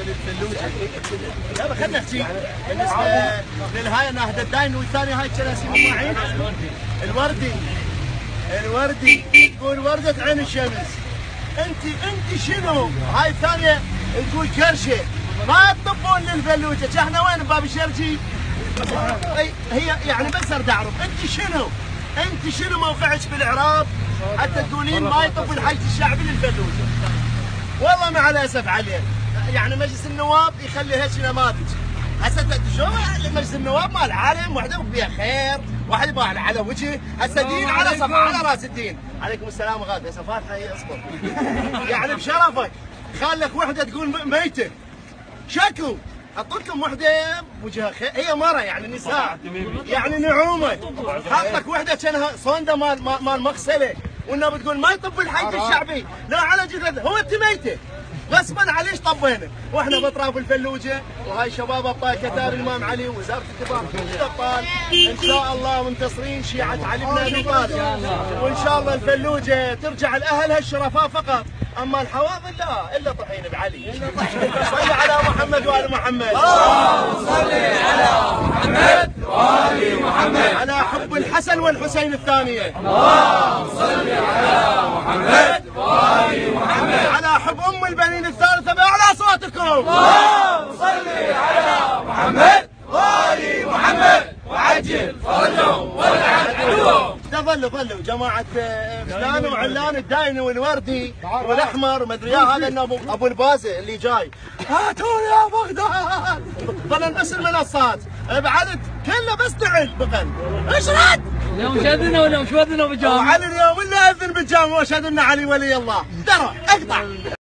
للفلوجه. يلا خلينا نحكي بالنسبه للهاي ناهد الداين والثاني هاي كراسي معين الوردي تقول وردة عين الشمس. انت شنو؟ هاي الثانيه تقول كرشه. ما تطبون للفلوجه، احنا وين بباب الشرجي؟ هي يعني بس اريد اعرف انت شنو موقعك بالاعراب حتى تقولين ما يطب الحشد الشعبي للفلوجه؟ والله مع الاسف عليه، يعني مجلس النواب يخلي هيك نماذج. هسه شو مجلس النواب مال العالم، وحده بيها خير، واحد يبغى على وجهه، هسه دين على صفحه على راس الدين. عليكم السلام غاد، هسه فاتحه هي اصبر. يعني بشرفك خالك وحده تقول ميته. شكو حط لكم وحده وجهها خير، هي مره يعني نساء يعني نعومه، حط لك وحده كانها صونده مال مغسله، وانه بتقول ما يطب الحج الشعبي، لا على جثث هو انت ميته. غصبا عليش طبينا، واحنا باطراف الفلوجه، وهاي شباب ابطال كتار الامام علي ووزاره الدفاع الابطال، ان شاء الله منتصرين شيعه علي بن ابي طالب، وان شاء الله الفلوجه ترجع لاهلها الشرفاء فقط، اما الحواضر لا الا طحين بعلي. صل على محمد وال محمد. اللهم صل على محمد وال محمد. على حب الحسن والحسين الثانيه. اللهم صل على محمد وال محمد. على حب ام البنين الثالثه باعلى اصواتكم. اللهم صل على محمد وال محمد وعجل فرجهم والعن عدوهم. ظلوا جماعه فلان وعلان الدايني والوردي والاحمر ومدري اياه، هذا ابو البازه اللي جاي. هاتوا يا بغداد. ظلن بس المنصات بعد كله بس تعل بقل. اشرد اليوم شاذنا ولا مش شاذنا بالجامع؟ وعلي اليوم الا اذن بالجامع واشهد ان علي ولي الله. ترى اقطع.